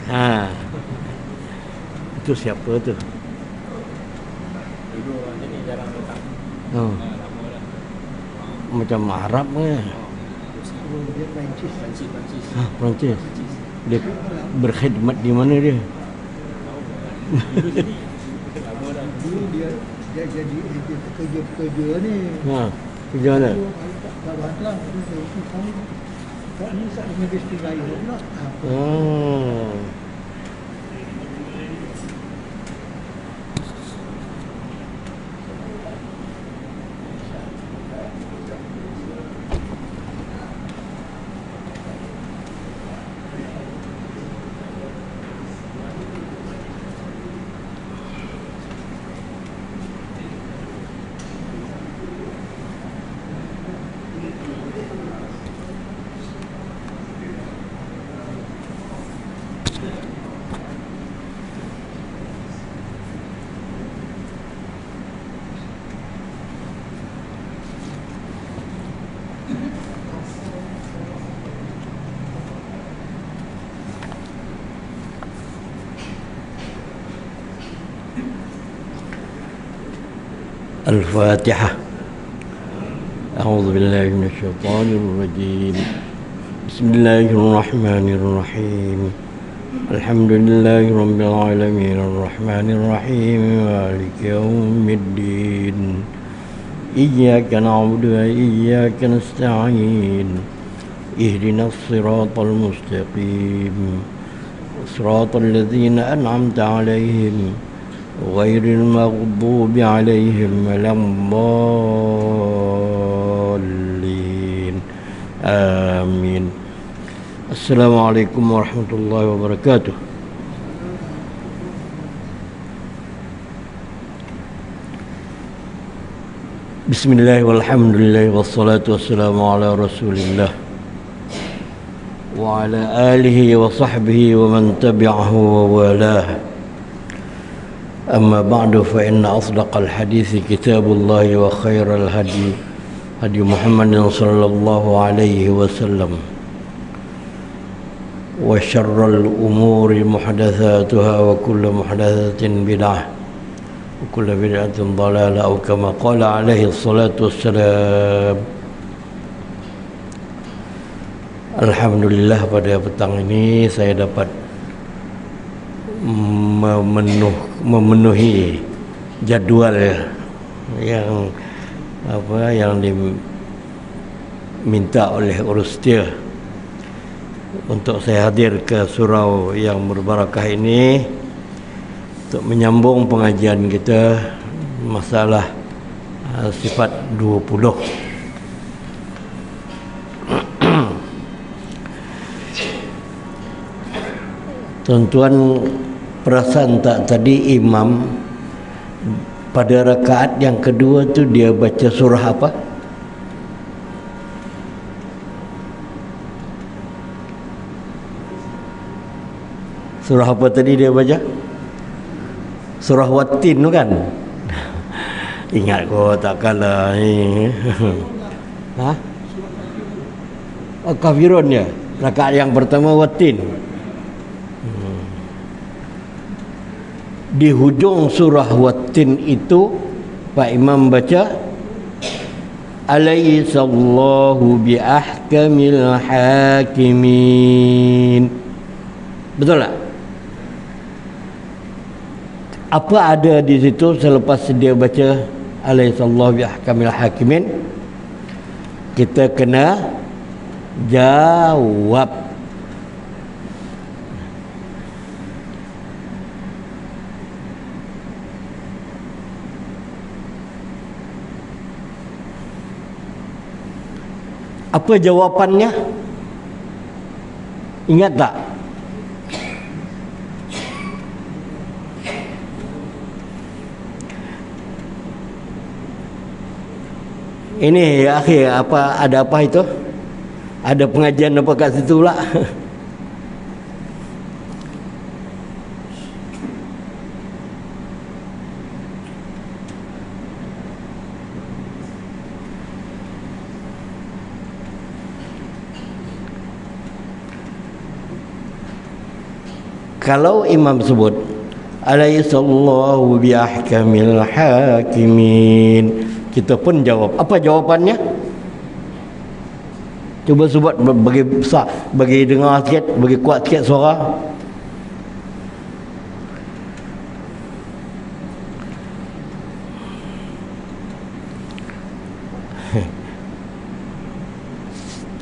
Ha. Itu siapa tu? Dulu orang sini jarang datang. Oh, Lama dah. macam Arab ke? Dia Prancis. Perancis. Ha, Perancis. Dia berkhidmat di mana dia? Dulu sini. Lama dah. Dulu dia jadi pekerja-pekerja ni. Ha, kerja mana? Kat Batam tu kamu kat ni saat negeri Raya pula. Oh. الفاتحة. أعوذ بالله من الشيطان الرجيم. بسم الله الرحمن الرحيم. الحمد لله رب العالمين الرحمن الرحيم مالك يوم الدين. إياك نعبد وإياك نستعين. اهدنا الصراط المستقيم صراط الذين أنعمت عليهم غير المغضوب عليهم ولا الضالين آمين. السلام عليكم ورحمة الله وبركاته. بسم الله والحمد لله والصلاة والسلام على رسول الله وعلى آله وصحبه ومن تبعه ووالاه. أما بعد فإن أصدق الحديث كتاب الله وخير الهدي هدي محمد صلى الله عليه وسلم وشر الأمور محدثاتها وكل محدثة بدعة وكل بدعة ضلالة أو كما قال عليه الصلاة والسلام. Alhamdulillah pada petang ini saya dapat memenuhi jadual yang diminta oleh urustia untuk saya hadir ke surau yang berbarakah ini untuk menyambung pengajian kita masalah sifat 20. Tuan-tuan perasan tak tadi imam pada rakaat yang kedua tu dia baca surah apa? Surah apa tadi dia baca? Surah Wattin tu kan? Ingat kau tak kalah ni. Ha? Oh, Kafirun ya. Rakaat yang pertama Wattin. Di hujung surah Wattin itu Pak Imam baca Alayhisallahu biahkamil hakimin. Betul tak? Apa ada di situ selepas dia baca Alayhisallahu biahkamil hakimin? Kita kena jawab. Apa jawapannya? Ingat tak? Ini ya akhi, ada apa itu? Ada pengajian apa kat situ pula? Kalau imam sebut alaihissallahu biahkamil hakimin, kita pun jawab. Apa jawapannya? Cuba sebut bagi besar, bagi dengar sikit, bagi kuat sikit suara.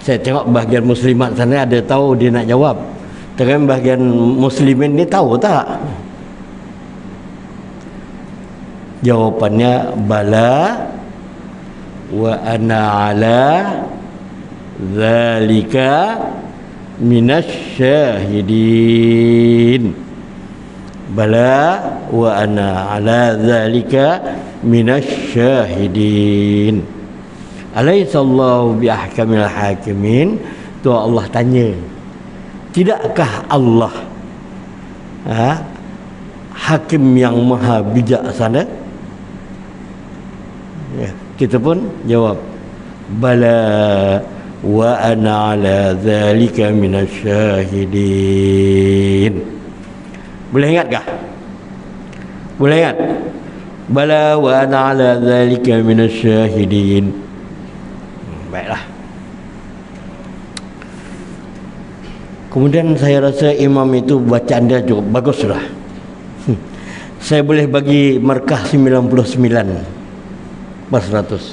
Saya tengok bahagian muslimat sana ada tahu dia nak jawab. Tapi bahagian muslimin ni tahu tak? Jawapannya bala wa ana ala zalika minasyahidin. Bala wa ana ala zalika minasyahidin. Alaihissallahu biahkamil hakimin. Tu Allah tanya, tidakkah Allah hakim yang maha bijaksana? Ya, kita pun jawab bala wa ana ala zalika minasyahidin. Boleh ingat kah? Boleh ingat? Bala wa ana ala zalika minasyahidin. Baiklah. Kemudian saya rasa imam itu bacaan dia cukup bagus sudah. Saya boleh bagi markah 99/100.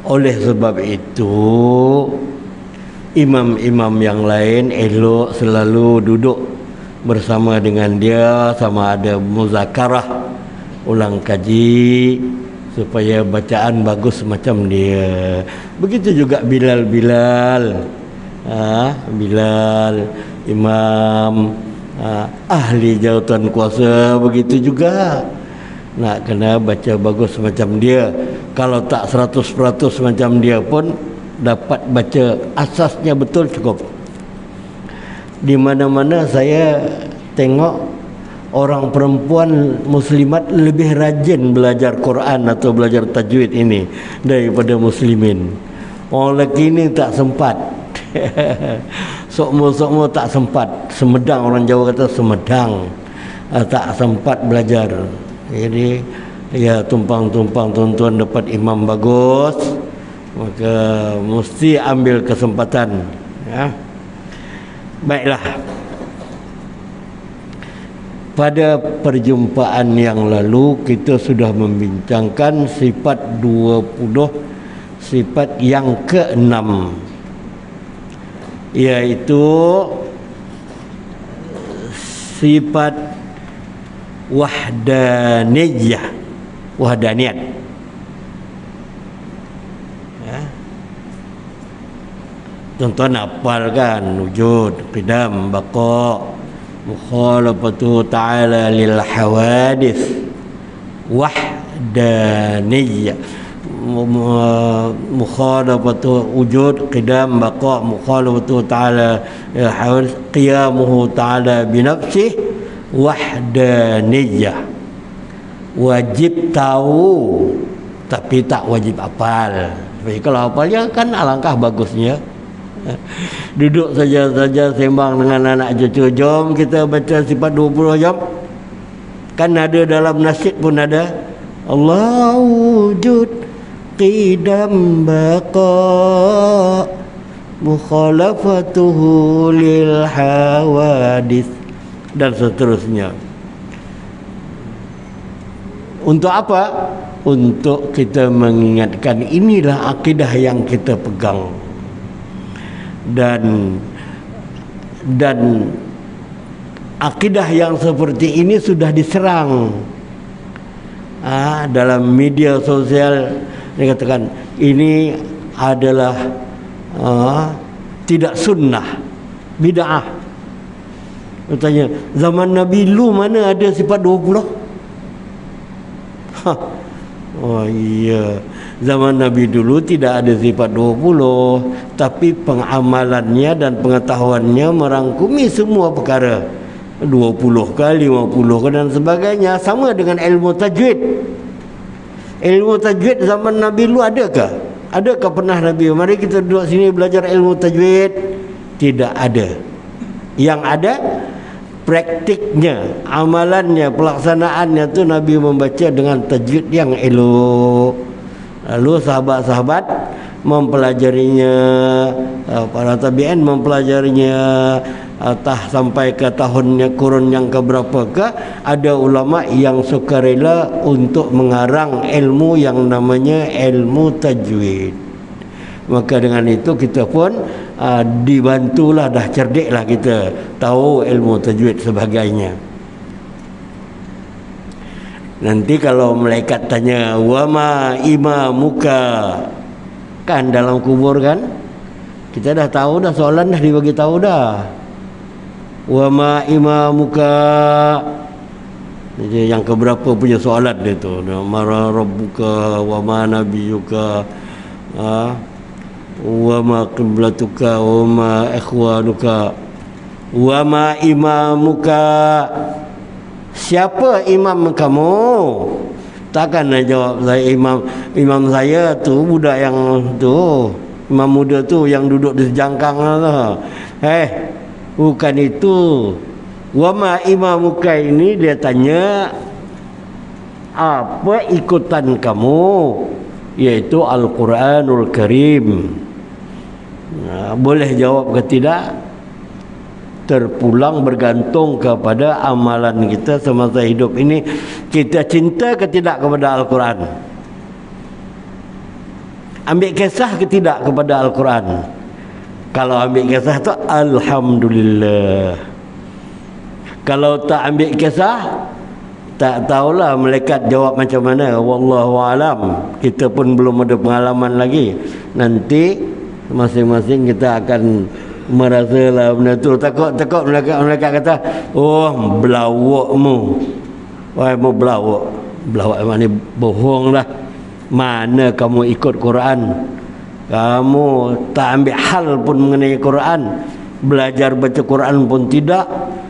Oleh sebab itu imam-imam yang lain elok selalu duduk bersama dengan dia, sama ada muzakarah, ulang kaji, supaya bacaan bagus macam dia. Begitu juga Bilal, imam ahli jawatan kuasa, begitu juga nak kena baca bagus macam dia. Kalau tak 100% macam dia pun dapat baca asasnya betul, cukup. Di mana-mana saya tengok orang perempuan muslimat lebih rajin belajar Quran atau belajar tajwid ini daripada muslimin. Orang lelaki ni tak sempat. Sokmo tak sempat. Semedang, orang Jawa kata semedang, tak sempat belajar. Jadi ya tumpang-tumpang tuan-tuan dapat imam bagus, maka mesti ambil kesempatan, ya. Baiklah. Pada perjumpaan yang lalu kita sudah membincangkan sifat 20, sifat yang ke-6, iaitu sifat wahdaniyah, wahdaniyat. Ya. Tuan-tuan hafal kan? Wujud, qidam, baqa, mukhalafatu ta'ala lil hawadith, wahdaniyah, mukhalafatu wujud, qidam, baqa, mukhalafatu ta'ala lil hawadith, qiyamuhu ta'ala binafsih, wahdaniyah. Wajib tahu tapi tak wajib hafal. Tapi kalau hafalnya kan alangkah bagusnya. Duduk saja sembang dengan anak cucu, jom kita baca sifat 20, jom. Kan ada dalam nasyid pun ada, Allahu wujud, qidam, baqa, mukhalafatuhu lil hawadith, dan seterusnya. Untuk apa? Untuk kita mengingatkan inilah akidah yang kita pegang. Dan akidah yang seperti ini sudah diserang dalam media sosial. Dikatakan ini adalah tidak sunnah, bid'ah. Katanya zaman Nabi lu mana ada sifat 20? Oh iya, zaman Nabi dulu tidak ada sifat 20, tapi pengamalannya dan pengetahuannya merangkumi semua perkara, 20 kali, 50 dan sebagainya. Sama dengan ilmu tajwid. Ilmu tajwid zaman Nabi dulu adakah? Adakah pernah Nabi, mari kita duduk sini belajar ilmu tajwid? Tidak ada. Yang ada praktiknya, amalannya, pelaksanaannya tu Nabi membaca dengan tajwid yang elok. Lalu sahabat-sahabat mempelajarinya, para tabi'in mempelajarinya, entah sampai ke tahunnya kurun yang keberapa ke, ada ulama yang sukarela untuk mengarang ilmu yang namanya ilmu tajwid. Maka dengan itu kita pun dibantulah, dah cerdiklah kita tahu ilmu tajwid sebagainya. Nanti kalau malaikat tanya wama imamuka, kan dalam kubur kan, kita dah tahu dah, soalan dah dibagi tahu dah. Wama imamuka, jadi yang keberapa punya soalan dia tu, mara rabbuka wama nabiyuka, wama qiblatuka wama ikhwanuka wama imamuka, siapa imam kamu? Takkan nak jawab saya imam saya tu budak yang tu, imam muda tu yang duduk di sejangkang lah. Bukan itu. Wama imamuka ini dia tanya apa ikutan kamu, yaitu Al-Quranul Karim. Boleh jawab ke tidak, terpulang bergantung kepada amalan kita semasa hidup ini. Kita cinta ke tidak kepada Al-Quran, ambil kisah ke tidak kepada Al-Quran. Kalau ambil kisah tu alhamdulillah, kalau tak ambil kisah tak tahulah malaikat jawab macam mana, wallahu alam. Kita pun belum ada pengalaman lagi. Nanti masing-masing kita akan merasalah benda tu. Takut malaikat kata, oh belawakmu, wahai mau belawak mana, bohong lah. Mana kamu ikut Quran, kamu tak ambil hal pun mengenai Quran, belajar baca Quran pun tidak,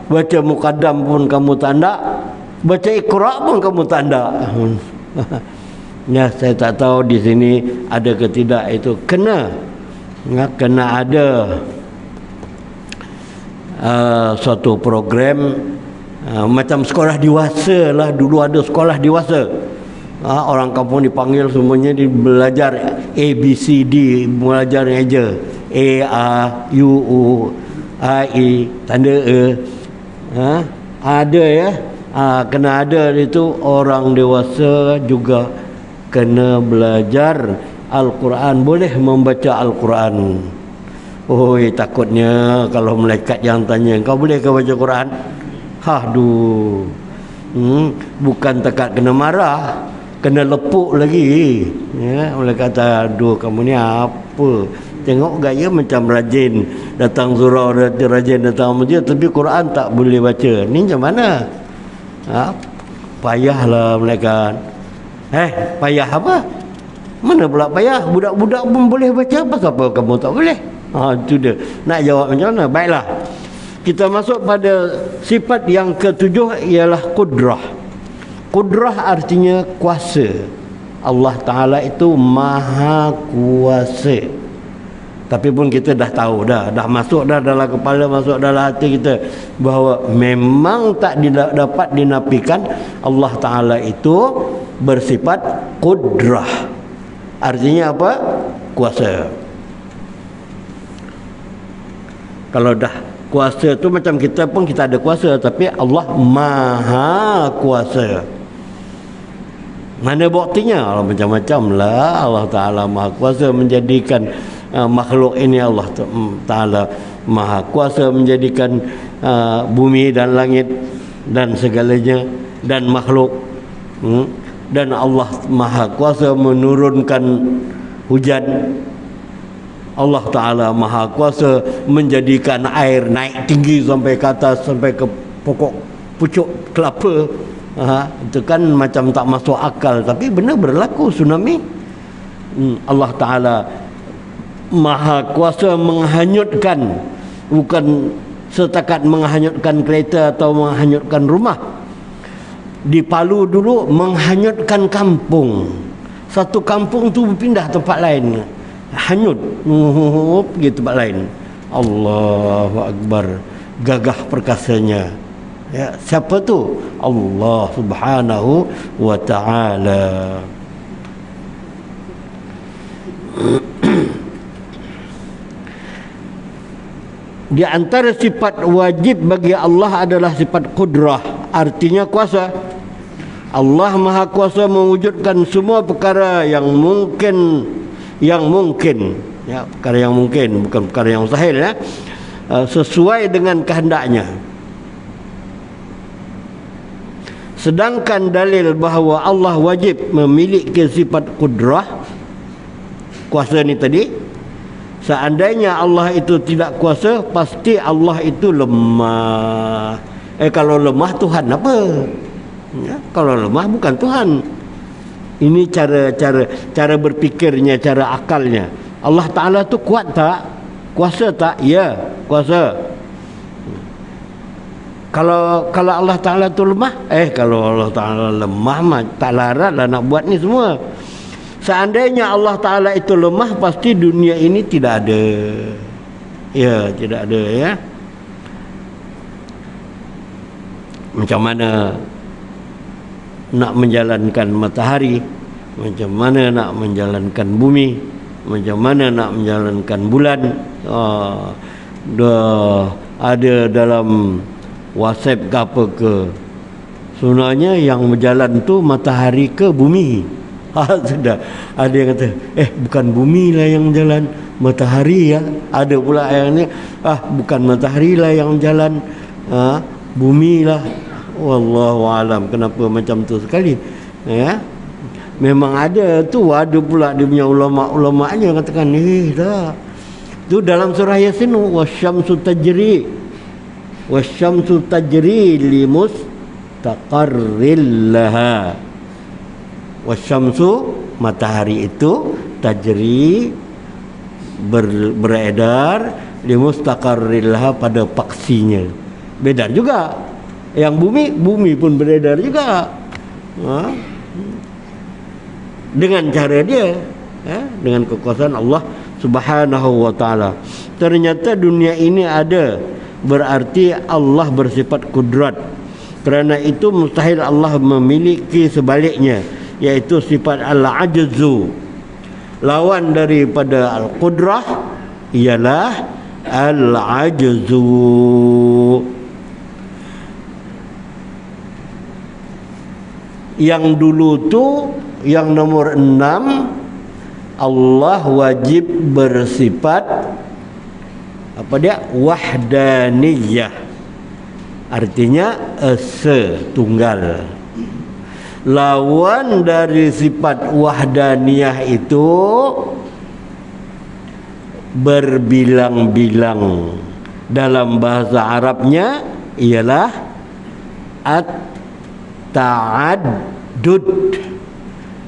baca muqaddam pun kamu tanda, baca Iqra pun kamu tanda. Ya, saya tak tahu di sini ada ke tidak itu. Kena ada suatu program macam sekolah dewasa lah. Dulu ada sekolah dewasa, orang kampung dipanggil semuanya, belajar ABCD, belajar aja A, A, U, U, A, I, tanda E. Ada ya. Kena ada itu. Orang dewasa juga kena belajar Al-Quran, boleh membaca Al-Quran. Oi, takutnya kalau malaikat yang tanya, kau boleh ke baca Quran? Aduh, bukan takat kena marah, kena lepuk lagi. Ya, malaikat kata, aduh kamu ni apa? Tengok gaya macam rajin datang surau, rajin datang masjid, tapi Quran tak boleh baca. Ni macam mana? Payahlah malaikat. Payah apa? Mana pula payah? Budak-budak pun boleh baca, apa kamu tak boleh? Itu dia. Nak jawab macam mana? Baiklah, kita masuk pada sifat yang ketujuh, ialah qudrah. Qudrah artinya kuasa. Allah Ta'ala itu maha kuasa. Tapi pun kita dah tahu dah masuk dah dalam kepala, masuk dalam hati kita, bahawa memang tak dapat dinafikan Allah Ta'ala itu bersifat qudrah. Artinya apa? Kuasa. Kalau dah kuasa tu macam kita pun, kita ada kuasa, tapi Allah maha kuasa. Mana buktinya? Allah macam-macam lah. Allah Ta'ala maha kuasa menjadikan makhluk ini. Allah Ta'ala maha kuasa menjadikan bumi dan langit dan segalanya dan makhluk. Dan Allah maha kuasa menurunkan hujan. Allah Ta'ala maha kuasa menjadikan air naik tinggi sampai ke atas, sampai ke pokok pucuk kelapa. Itu kan macam tak masuk akal, tapi benar berlaku tsunami. Allah Ta'ala maha kuasa menghanyutkan, bukan setakat menghanyutkan kereta atau menghanyutkan rumah. Di Palu dulu menghanyutkan kampung. Satu kampung tu berpindah tempat lain, hanyut pergi tempat lain. Allahu Akbar. gagah perkasanya. Ya, siapa tu? Allah Subhanahu wa taala. Di antara sifat wajib bagi Allah adalah sifat qudrah, artinya kuasa. Allah Maha Kuasa mewujudkan semua perkara yang mungkin, ya, perkara yang mungkin, bukan perkara yang mustahil, ya, sesuai dengan kehendaknya. Sedangkan dalil bahawa Allah wajib memiliki sifat qudrah, kuasa ni tadi, seandainya Allah itu tidak kuasa, pasti Allah itu lemah. Kalau lemah Tuhan apa? Ya, kalau lemah bukan Tuhan. Ini cara berfikirnya, cara akalnya. Allah Ta'ala tu kuat tak? Kuasa tak? Ya, kuasa. Kalau Allah Ta'ala tu lemah, kalau Allah Ta'ala lemah tak larat lah nak buat ni semua. Seandainya Allah Ta'ala itu lemah, pasti dunia ini tidak ada. Ya, tidak ada, ya. Macam mana nak menjalankan matahari, macam mana nak menjalankan bumi, macam mana nak menjalankan bulan. Dah ada dalam WhatsApp ke apa ke, sebenarnya yang berjalan tu matahari ke bumi. Sudah ada yang kata bukan bumi lah yang jalan, matahari, ya. Ada pula yang ni bukan matahari lah yang jalan, bumi lah. Wallahu alam kenapa macam tu sekali, ya. Memang ada tu, ada pula dia punya ulama-ulamanya katakan dah. Tu dalam surah Yasin, wasyamsu tajri limustaqarril laha. Wasyamsu, matahari itu, tajri, beredar, limustaqarril laha, pada paksinya. Beda juga. Yang bumi pun beredar juga, dengan cara dia, dengan kekuasaan Allah Subhanahu wa taala. Ternyata dunia ini ada, berarti Allah bersifat kudrat. Kerana itu mustahil Allah memiliki sebaliknya, yaitu sifat al-ajzu. Lawan daripada al-qudrah ialah al-ajzu. Yang dulu tu, yang nomor 6, Allah wajib bersifat apa dia? Wahdaniyah. Artinya esa, tunggal. Lawan dari sifat wahdaniyah itu berbilang-bilang. Dalam bahasa Arabnya ialah ta'addud.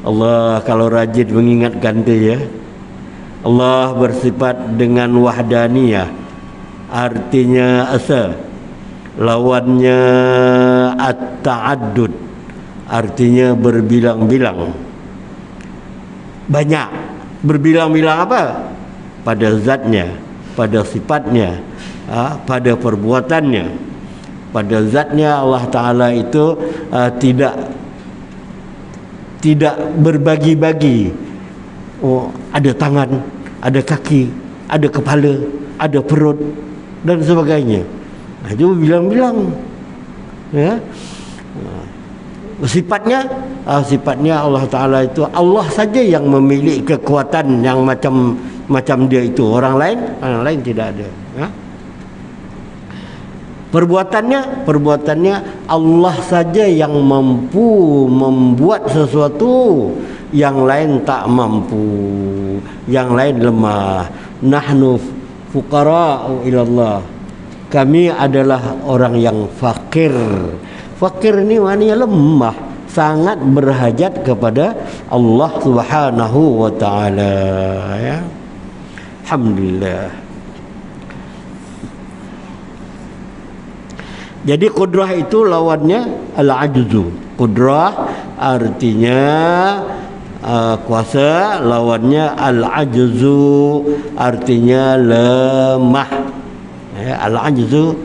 Allah kalau rajin mengingatkan tu, ya. Allah bersifat dengan wahdaniyah, artinya asa. Lawannya at-ta'addud, artinya berbilang-bilang. Banyak. Berbilang-bilang apa? Pada zatnya, pada sifatnya, pada perbuatannya. Pada zatnya Allah Ta'ala itu tidak berbagi-bagi. Ada tangan, ada kaki, ada kepala, ada perut dan sebagainya. Itu bilang-bilang, ya. Sifatnya Allah Ta'ala itu, Allah saja yang memiliki kekuatan yang macam dia itu. Orang lain tidak ada, ya. Perbuatannya Allah saja yang mampu membuat sesuatu, yang lain tak mampu, yang lain lemah. Nahnu fuqara'u ilallah, kami adalah orang yang fakir. Fakir ni maknanya lemah, sangat berhajat kepada Allah Subhanahu wa taala, ya. Alhamdulillah. Jadi kudrah itu lawannya al-ajzu. Kudrah artinya kuasa, lawannya al-ajzu artinya lemah. Al-ajzu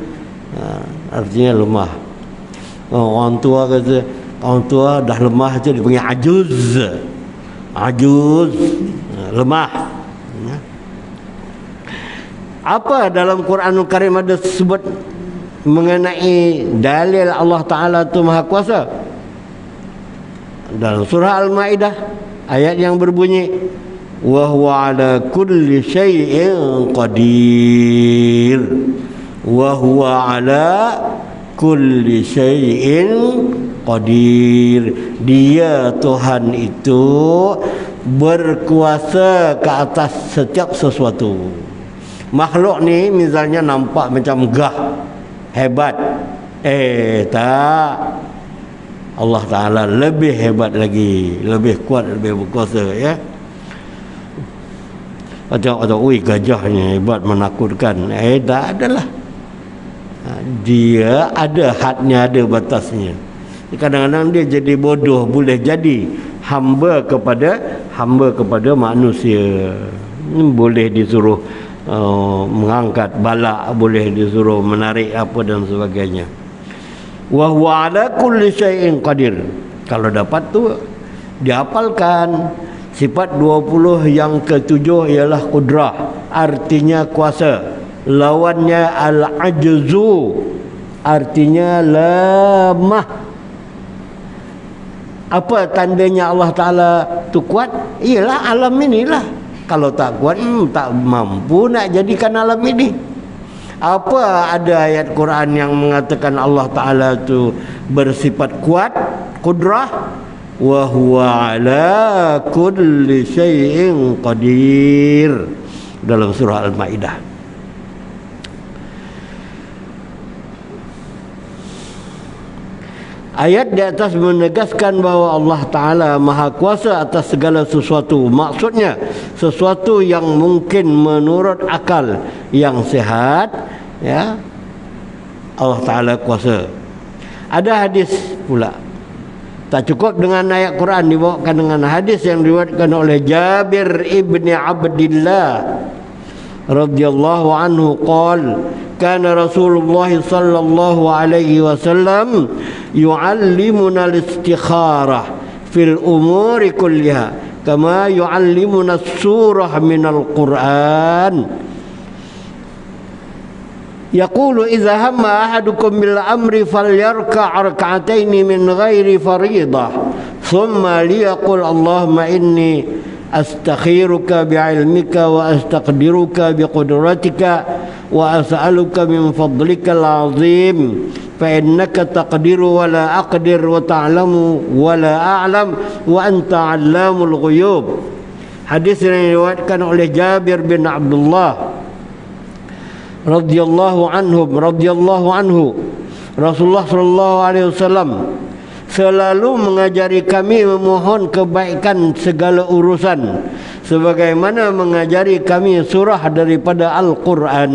Artinya lemah. Orang tua kata, orang tua dah lemah tu dipanggil ajuz. Ajuz, lemah. Apa dalam Quranul Karim ada sebut mengenai dalil Allah Ta'ala tu Maha Kuasa? Dalam surah Al-Ma'idah ayat yang berbunyi wa huwa ala kulli syai'in qadir. Wa huwa ala kulli syai'in qadir. Dia Tuhan itu berkuasa ke atas setiap sesuatu. Makhluk ni misalnya nampak macam gah, hebat. Tak. Allah Ta'ala lebih hebat lagi, lebih kuat, lebih berkuasa, ya. Atau ui gajahnya hebat, menakutkan. Tak adalah. Dia ada hadnya, ada batasnya. Kadang-kadang dia jadi bodoh, boleh jadi hamba kepada manusia. Boleh disuruh mengangkat balak, boleh disuruh menarik apa dan sebagainya. Wa huwa ala kulli syai'in qadir. Kalau dapat tu dihafalkan. Sifat 20 yang ketujuh ialah qudrah, artinya kuasa. Lawannya al-ajzu, artinya lemah. Apa tandanya Allah Ta'ala tu kuat? Ialah alam inilah. Kalau tak kuat, tak mampu nak jadikan alam ini. Apa ada ayat Quran yang mengatakan Allah Ta'ala tu bersifat kuat, qudrah? Wa huwa ala kulli syai'in qadir. Dalam surah Al-Ma'idah. Ayat di atas menegaskan bahawa Allah Ta'ala Maha Kuasa atas segala sesuatu. Maksudnya sesuatu yang mungkin menurut akal yang sihat, ya, Allah Ta'ala kuasa. Ada hadis pula. Tak cukup dengan ayat Quran, dibawakan dengan hadis yang diriwayatkan oleh Jabir ibni Abdillah radhiyallahu anhu qala kana Rasulullah sallallahu alaihi wasallam yu'allimuna al-istikharah fil umuri kulliha kama yu'allimuna as-surah minal Qur'an. Yaqulu idza hamma ahadukum bil amri falyarka' rak'ataini min ghairi fariidah thumma liyaqul Allahumma inni astakhiruka bi'ilmika wa astaqdiruka biqudratika wa as'aluka min fadlika al-'azim fa innaka taqdiru wa la aqdir wa ta'lamu wa la a'lam wa anta 'allamul ghuyub. Hadis yang diriwayatkan oleh Jabir bin Abdullah radhiyallahu anhu. Rasulullah sallallahu alaihi wasallam selalu mengajari kami memohon kebaikan segala urusan sebagaimana mengajari kami surah daripada Al-Quran.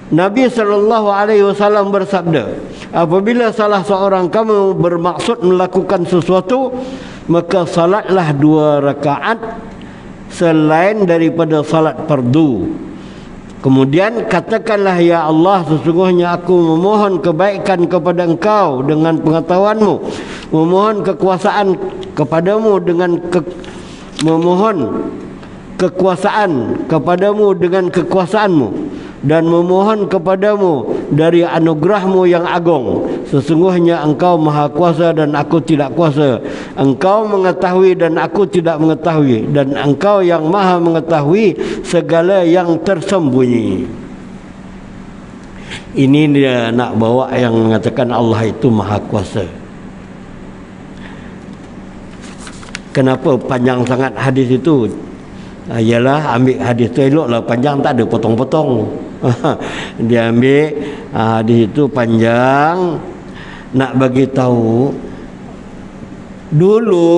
Nabi sallallahu alaihi wasallam bersabda, apabila salah seorang kamu bermaksud melakukan sesuatu, maka salatlah 2 rakaat selain daripada salat fardu. Kemudian katakanlah, ya Allah, sesungguhnya aku memohon kebaikan kepada Engkau dengan pengetahuanmu, memohon kekuasaan kepadamu dengan memohon kekuasaan kepadamu dengan kekuasaanmu, dan memohon kepadamu dari anugerahmu yang agung. Sesungguhnya Engkau Maha Kuasa dan aku tidak kuasa. Engkau mengetahui dan aku tidak mengetahui, dan Engkau yang Maha mengetahui segala yang tersembunyi. Ini dia nak bawa yang mengatakan Allah itu Maha Kuasa. Kenapa panjang sangat hadis itu? Ialah ambil hadis tu eloklah panjang, tak ada potong-potong. Dia ambil hadis itu panjang, nak bagi tahu dulu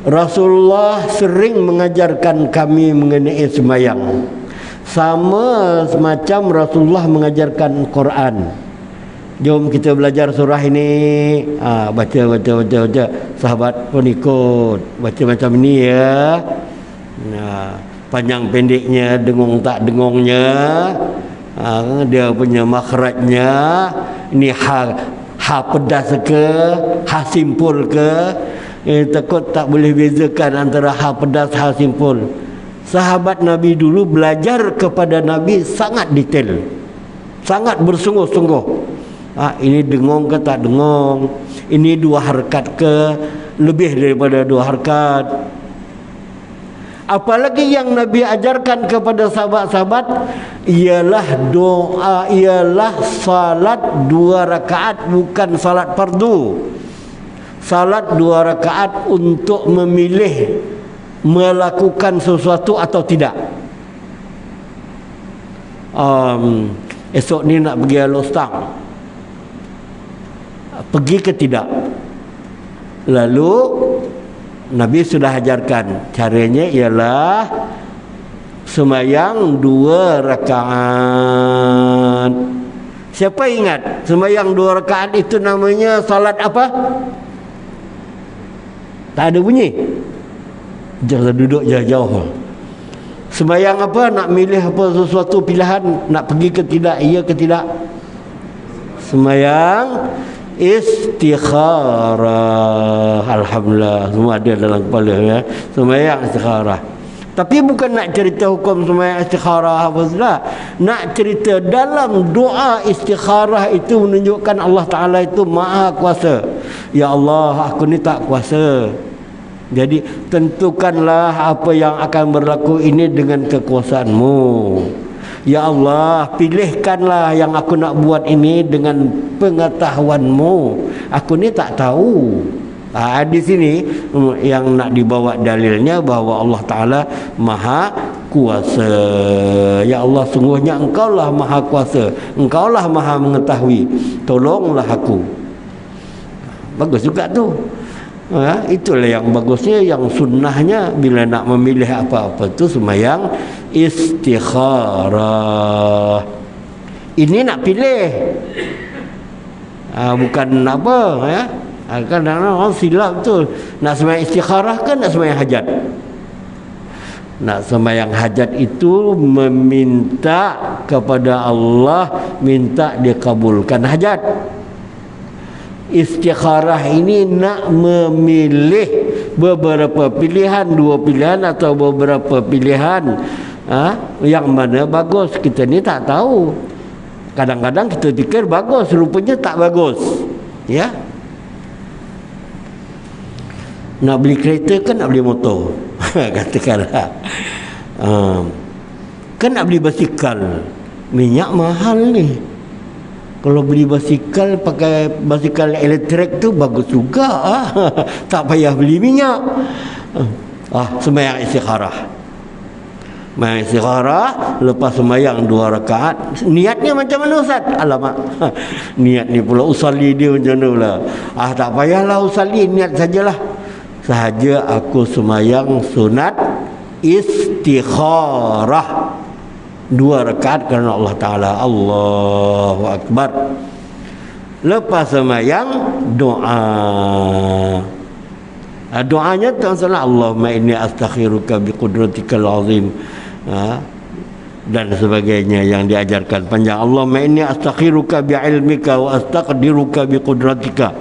Rasulullah sering mengajarkan kami mengenai sembahyang, sama semacam Rasulullah mengajarkan Quran. Jom kita belajar surah ini. Baca. Sahabat pun ikut baca macam ni, ya. Panjang pendeknya, dengung tak dengungnya, Dia punya makhrajnya ini ha pedas ke, ha simpul ke. Takut tak boleh bezakan antara ha pedas, ha simpul. Sahabat Nabi dulu belajar kepada Nabi sangat detail, sangat bersungguh-sungguh. Ini dengung ke tak dengung, ini 2 harakat ke lebih daripada 2 harakat. Apalagi yang Nabi ajarkan kepada sahabat-sahabat ialah doa, ialah salat 2 rakaat, bukan salat fardu. Salat 2 rakaat untuk memilih melakukan sesuatu atau tidak. Esok ni nak pergi Alostang, pergi ke tidak? Lalu Nabi sudah ajarkan caranya ialah sembahyang 2 rakaat. Siapa ingat sembahyang 2 rakaat itu namanya salat apa? Tak ada bunyi. Jangan duduk jauh-jauh. Sembahyang apa? Nak milih apa sesuatu pilihan, nak pergi ke tidak, iya ke tidak? Sembahyang istikharah. Alhamdulillah, semua ada dalam kepala ya. Sembahyang istikharah. Tapi bukan nak cerita hukum sembahyang istikharah apa sudah. Nak cerita dalam doa istikharah itu menunjukkan Allah Ta'ala itu maha kuasa. Ya Allah, aku ni tak kuasa. Jadi tentukanlah apa yang akan berlaku ini dengan kekuasaanmu. Ya Allah, pilihkanlah yang aku nak buat ini dengan pengetahuanmu. Aku ni tak tahu. Di sini yang nak dibawa dalilnya bahawa Allah Ta'ala maha kuasa. Ya Allah, sungguhnya engkaulah maha kuasa, engkaulah maha mengetahui, tolonglah aku. Bagus juga tu. Itulah yang bagusnya, yang sunnahnya bila nak memilih apa-apa tu sembahyang istikharah. Ini nak pilih, bukan apa ya. Kadang-kadang orang silap tu. Nak sembahyang istikharah kan nak sembahyang hajat? Nak sembahyang hajat itu meminta kepada Allah, minta dikabulkan hajat. Istikharah ini nak memilih beberapa pilihan, 2 pilihan atau beberapa pilihan. Yang mana bagus, kita ni tak tahu. Kadang-kadang kita fikir bagus, rupanya tak bagus. Ya. Nak beli kereta kan nak beli motor. Katakanlah. Kan nak beli basikal, minyak mahal ni. Kalau beli basikal, pakai basikal elektrik tu bagus juga. Tak payah beli minyak. Sembahyang istikharah. Sembahyang istikharah, lepas sembahyang 2 rakaat. Niatnya macam mana Ustaz? Alamak, niat ni pula usalli dia macam mana pula. Tak payahlah usalli, niat sajalah. Sahaja aku sembahyang sunat istikharah 2 rakaat kerana Allah Ta'ala. Allahu Akbar. Lepas sembahyang doa. Doanya Tuhan, Allahumma inni astakhiruka biqudratikal azim, dan sebagainya yang diajarkan panjang. Allahumma inni astakhiruka biilmika wa astaqdiruka biqudratika.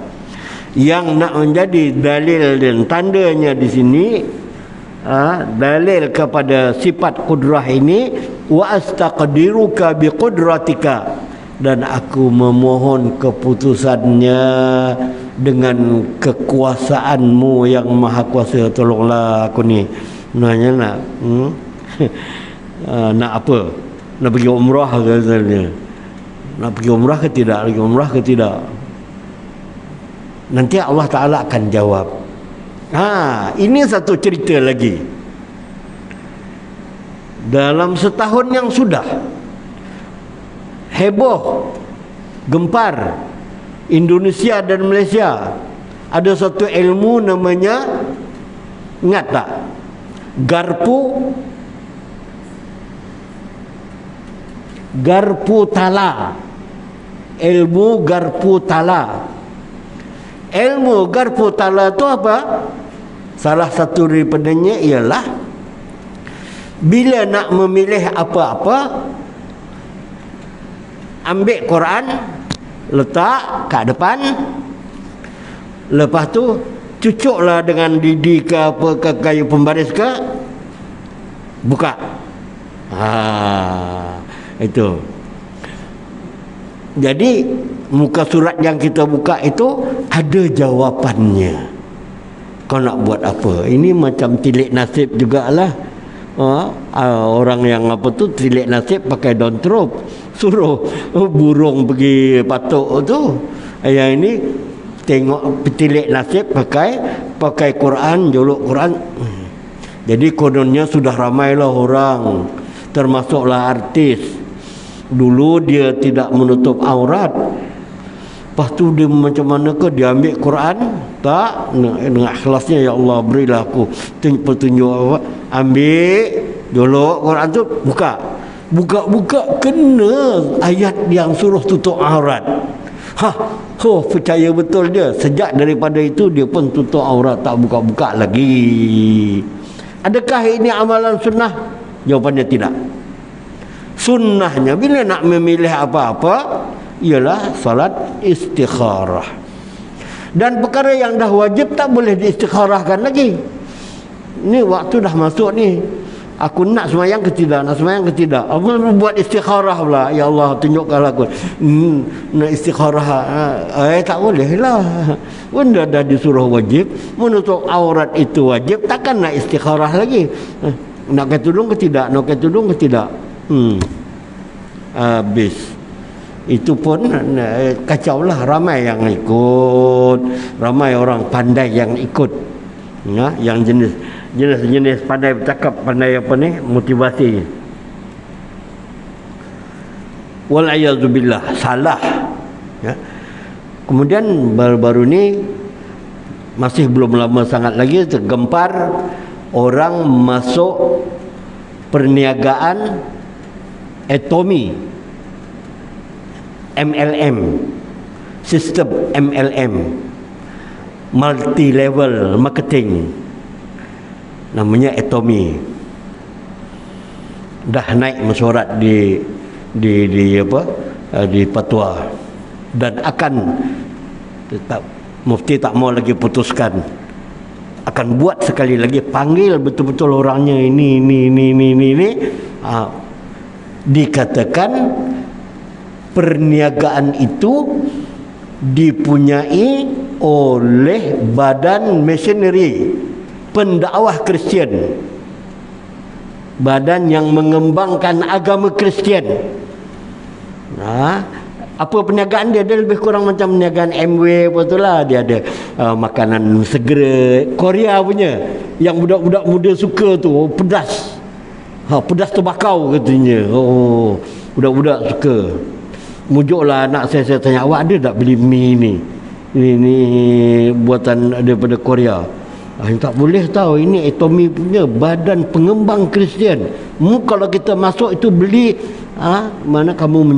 Yang nak menjadi dalil dan tandanya di sini, dalil kepada sifat kudrah ini, wa astaqdiruka biqudratika, dan aku memohon keputusannya dengan kekuasaanmu yang maha kuasa. Tolonglah aku ni. Nanya nak nak apa? Nak pergi umrah ke misalnya? Nak pergi umrah ke tidak? Pergi umrah ke tidak? Nanti Allah Ta'ala akan jawab. Ini satu cerita lagi. Dalam setahun yang sudah, heboh, gempar Indonesia dan Malaysia. Ada satu ilmu namanya, ingat tak? Garpu tala. Ilmu garpu tala. Ilmu garpu tala itu apa? Salah satu daripadanya ialah bila nak memilih apa-apa, ambil Quran, letak kat depan, lepas tu cucuklah dengan lidi ke apa ke kayu pembaris ke, buka. Itu. Jadi muka surat yang kita buka itu ada jawapannya. Kau nak buat apa? Ini macam tilik nasib jugalah. Orang yang apa tu tilik nasib pakai daun terop, suruh burung pergi patuk tu. Yang ini tengok tilik nasib pakai Quran, jolok Quran. Jadi kononnya sudah ramailah orang, termasuklah artis. Dulu dia tidak menutup aurat. Lepas tu dia macam mana ke, dia ambil Quran, tak, dengan ikhlasnya, ya Allah berilah aku petunjuk apa, ambil jolok Quran tu, buka kena ayat yang suruh tutup aurat. Percaya betul dia. Sejak daripada itu dia pun tutup aurat, tak buka-buka lagi. Adakah ini amalan sunnah? Jawapannya tidak. Sunnahnya bila nak memilih apa-apa ialah salat istikharah. Dan perkara yang dah wajib tak boleh diistikharahkan lagi. Ni waktu dah masuk ni, aku nak semayang ke tidak, nak semayang ke tidak, aku buat istikharah pula. Ya Allah tunjukkanlah aku nak istikharah. Tak boleh lah. Benda dah disuruh wajib, menutup aurat itu wajib, takkan nak istikharah lagi. Nak pakai tudung ke tidak, nak pakai tudung ke tidak. Habis. Itu pun kacau lah. Ramai yang ikut, ramai orang pandai yang ikut, ya, yang jenis pandai bercakap, pandai apa ni, motivasi. Wal'ayazubillah, salah, ya. Kemudian baru-baru ni, masih belum lama sangat lagi, tergempar orang masuk perniagaan atomi, MLM, sistem MLM, multi level marketing, namanya atomi. Dah naik mesyuarat di apa, di fatwa, dan akan tetap mufti tak mau lagi putuskan, akan buat sekali lagi, panggil betul-betul orangnya ini. Dikatakan perniagaan itu dipunyai oleh badan machinery pendakwah Kristian, badan yang mengembangkan agama Kristian. Apa perniagaan dia? Dia lebih kurang macam perniagaan MW apa tu lah. Dia ada makanan segera Korea punya yang budak-budak muda suka tu, pedas. Pedas terbakau katanya. Budak-budak suka. Mujuklah anak saya tanya, awak ada tak beli mie ni? Ini buatan daripada Korea. Tak boleh tahu, ini atomi punya badan pengembang Kristian. Kalau kita masuk itu beli, mana kamu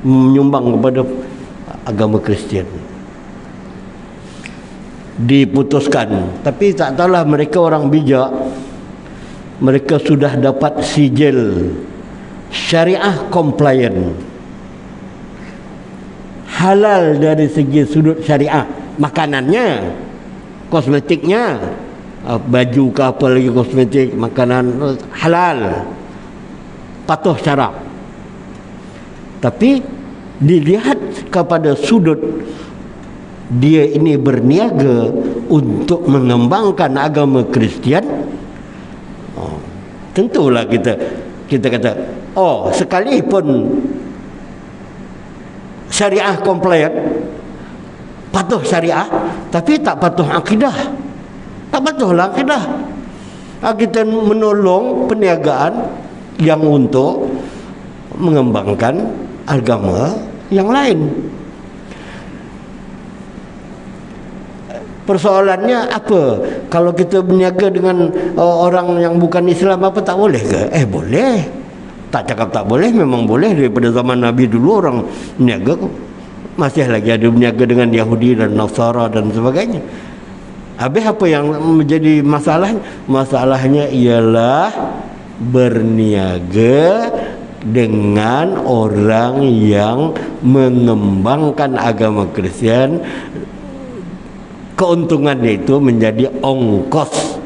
menyumbang kepada agama Kristian. Diputuskan. Tapi tak tahulah, mereka orang bijak. Mereka sudah dapat sijil syariah compliant, halal dari segi sudut syariah. Makanannya, kosmetiknya, baju ke apa lagi, kosmetik, makanan halal, patuh syarak. Tapi dilihat kepada sudut dia ini berniaga untuk mengembangkan agama Kristian, tentulah kita kata, sekalipun syariah compliant, patuh syariah, tapi tak patuh akidah, tak patuhlah akidah. Kita menolong perniagaan yang untuk mengembangkan agama yang lain. Persoalannya apa? Kalau kita berniaga dengan orang yang bukan Islam, apa tak boleh ke? Boleh. Tak cakap tak boleh, memang boleh. Daripada zaman Nabi dulu orang berniaga, masih lagi ada berniaga dengan Yahudi dan Nasara dan sebagainya. Habis apa yang menjadi masalah? Masalahnya ialah berniaga dengan orang yang mengembangkan agama Kristian. Keuntungannya itu menjadi ongkos,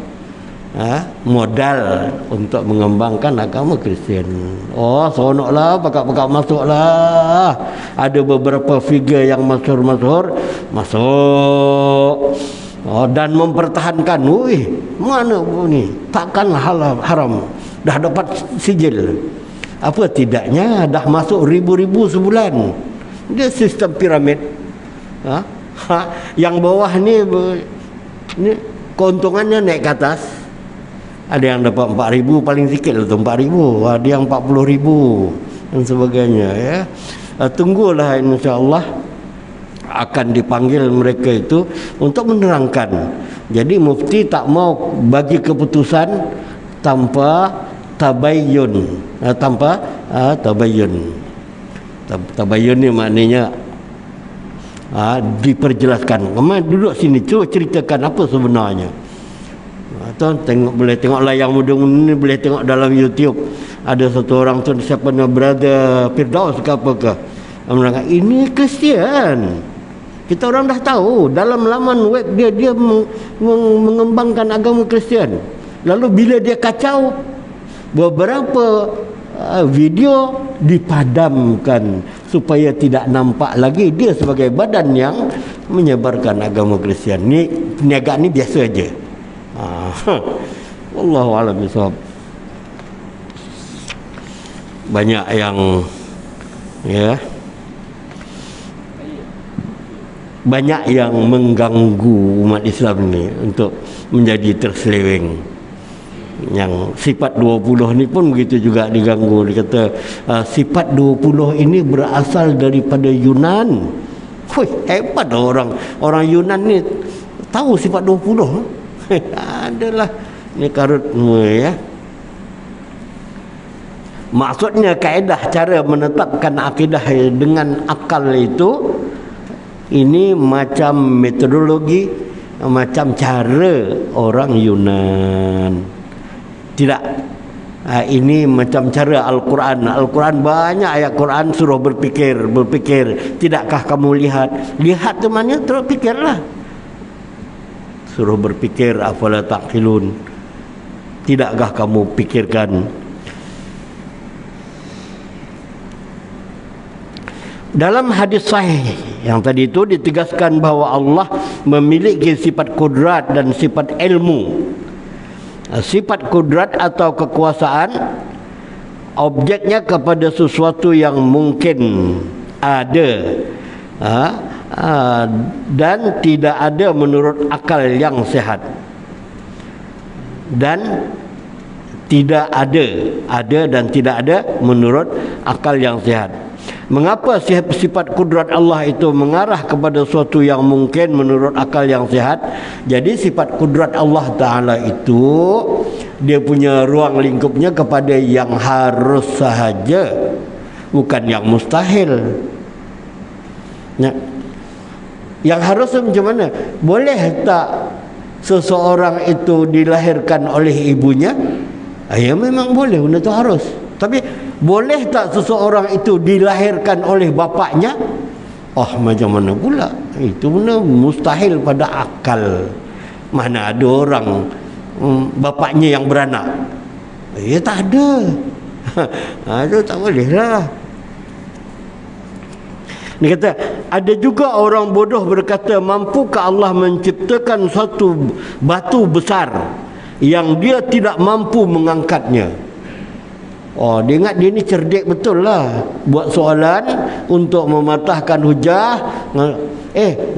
modal untuk mengembangkan agama Kristian. Oh, seronoklah, pakak-pakak masuklah. Ada beberapa figure yang masyhur-masyhur masuk. Oh, dan mempertahankan, wih, mana ni? Takkan haram. Dah dapat sijil. Apa tidaknya dah masuk ribu-ribu sebulan. Dia sistem piramid. Yang bawah ni keuntungannya naik ke atas. Ada yang dapat 4,000, paling sikit lah tu 4,000. Ada yang 40,000 dan sebagainya, ya. Tunggulah, insya-Allah akan dipanggil mereka itu untuk menerangkan. Jadi mufti tak mau bagi keputusan tanpa tabayyun. Tabayyun ni maknanya diperjelaskan. Kemana duduk sini, cuba ceritakan apa sebenarnya. Boleh tengok layang muda-muda ni, boleh tengok dalam YouTube. Ada satu orang tu, siapa nama, Brother Firdaus ke apakah, menerangkan ini Kristian. Kita orang dah tahu dalam laman web dia mengembangkan agama Kristian. Lalu bila dia kacau, beberapa video dipadamkan supaya tidak nampak lagi dia sebagai badan yang menyebarkan agama Kristian. Ni perniagaan ni biasa aja. Wallahu a'lam bishawab. Banyak yang banyak yang mengganggu umat Islam ni untuk menjadi terseleweng. Yang sifat 20 ni pun begitu juga diganggu. Dia kata sifat 20 ini berasal daripada Yunan. Hebat orang Yunan ni tahu sifat 20. Adalah ni karut semua, ya. Maksudnya kaedah cara menetapkan akidah dengan akal itu, ini macam metodologi, macam cara orang Yunan. Tidak, ini macam cara Al-Quran. Al-Quran banyak ayat Quran suruh berfikir. Tidakkah kamu lihat tu mana, terus fikirlah. Suruh berfikir, afala taqilun. Tidakkah kamu fikirkan? Dalam hadis sahih yang tadi itu ditegaskan bahawa Allah memiliki sifat kudrat dan sifat ilmu. Sifat kudrat atau kekuasaan objeknya kepada sesuatu yang mungkin ada, dan tidak ada menurut akal yang sehat, dan tidak ada dan tidak ada menurut akal yang sehat. Mengapa sifat kudrat Allah itu mengarah kepada sesuatu yang mungkin menurut akal yang sehat? Jadi sifat kudrat Allah Ta'ala itu dia punya ruang lingkupnya kepada yang harus sahaja, bukan yang mustahil. Yang harus macam mana? Boleh tak seseorang itu dilahirkan oleh ibunya? Ya memang boleh, benda itu harus. Tapi boleh tak seseorang itu dilahirkan oleh bapaknya? Macam mana pula? Itu benda mustahil pada akal. Mana ada orang bapaknya yang beranak? Ya tak ada. Itu tak boleh lah. Dia kata, ada juga orang bodoh berkata, mampukah Allah menciptakan suatu batu besar yang dia tidak mampu mengangkatnya? Dia ingat dia ni cerdik betul lah. Buat soalan untuk mematahkan hujah.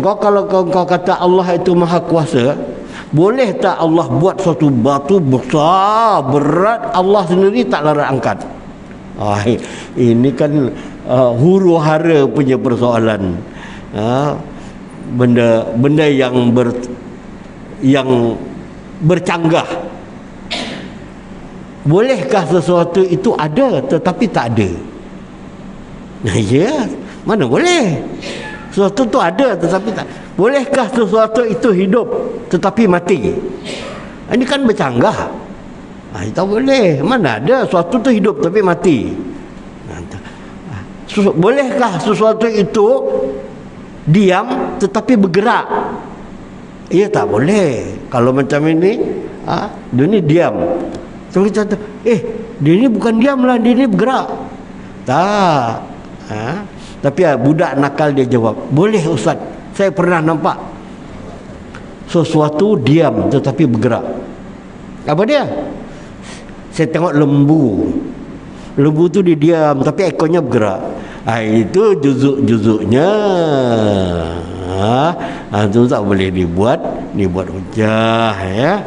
Kalau kau kata Allah itu maha kuasa, boleh tak Allah buat suatu batu besar, berat, Allah sendiri tak larat angkat? Ini kan huru hara punya persoalan. Benda yang bercanggah. Bolehkah sesuatu itu ada tetapi tak ada? Ya, mana boleh? Sesuatu itu ada tetapi tak. Bolehkah sesuatu itu hidup tetapi mati? Ini kan bercanggah. Tak boleh. Mana ada sesuatu itu hidup tapi mati? Bolehkah sesuatu itu diam tetapi bergerak? Ya tak boleh. Kalau macam ini, dia ni diam. So kita kata, dia ni bukan diam lah, dia ni bergerak. Tak. Tapi budak nakal dia jawab, boleh Ustaz, saya pernah nampak sesuatu diam tetapi bergerak. Apa dia? Saya tengok lembu. Lembu tu dia diam tapi ekornya bergerak. Itu juzuk-juzuknya. Itu tak boleh dibuat hujah, ya.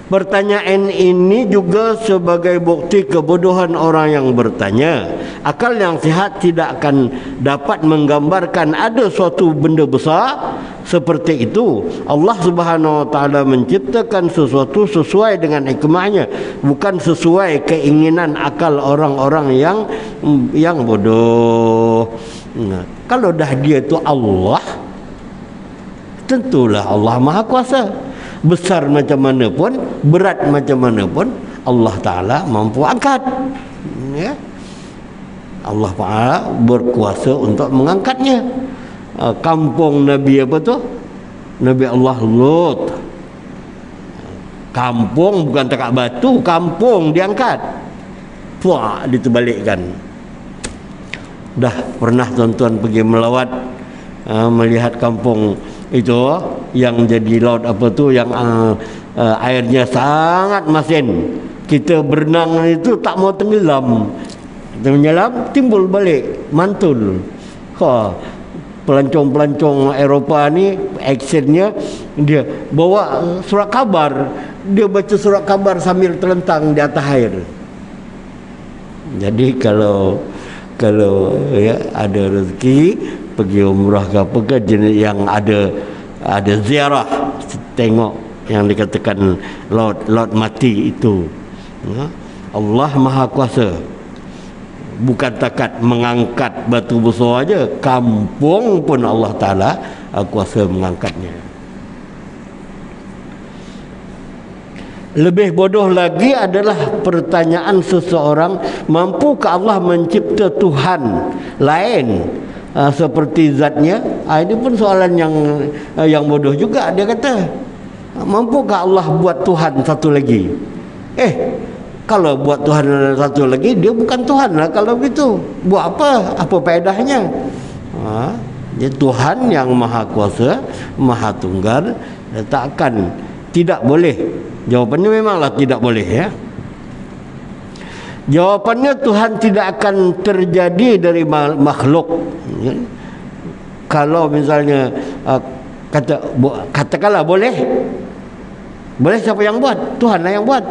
Pertanyaan ini juga sebagai bukti kebodohan orang yang bertanya. Akal yang sihat tidak akan dapat menggambarkan ada suatu benda besar seperti itu. Allah Subhanahu Wa Taala menciptakan sesuatu sesuai dengan hikmahnya, bukan sesuai keinginan akal orang-orang yang bodoh. Nah, kalau dah dia tu Allah, tentulah Allah Maha Kuasa. Besar macam mana pun, berat macam mana pun, Allah Ta'ala mampu angkat, ya. Allah Ta'ala berkuasa untuk mengangkatnya. Kampung Nabi apa tu? Nabi Allah Lut. Kampung bukan takat batu, kampung diangkat. Puak, diterbalikkan. Dah pernah tuan-tuan pergi melawat, melihat kampung itu yang jadi laut apa tu, yang airnya sangat masin. Kita berenang itu tak mau tenggelam. Kita menyelam, timbul balik, mantul. Pelancong-pelancong Eropah ni aksennya, dia bawa surat khabar, dia baca surat khabar sambil terlentang di atas air. Jadi kalau ya ada rezeki pergi umrah ke apa ke, jenis yang ada ziarah, tengok yang dikatakan laut mati itu. Allah Maha Kuasa. Bukan takat mengangkat batu besar aja, kampung pun Allah Ta'ala kuasa mengangkatnya. Lebih bodoh lagi adalah pertanyaan seseorang, mampukah Allah mencipta Tuhan lain seperti zatnya? Ini pun soalan yang bodoh juga. Dia kata, mampukah Allah buat Tuhan satu lagi? Kalau buat Tuhan satu lagi, dia bukan Tuhan lah. Kalau begitu, buat apa? Apa faedahnya? Dia Tuhan yang Maha Kuasa, Maha Tunggal, tidak boleh. Jawapannya memanglah tidak boleh, ya. Jawapannya Tuhan tidak akan terjadi dari makhluk. Kalau misalnya katakanlah boleh siapa yang buat? Tuhanlah yang buat.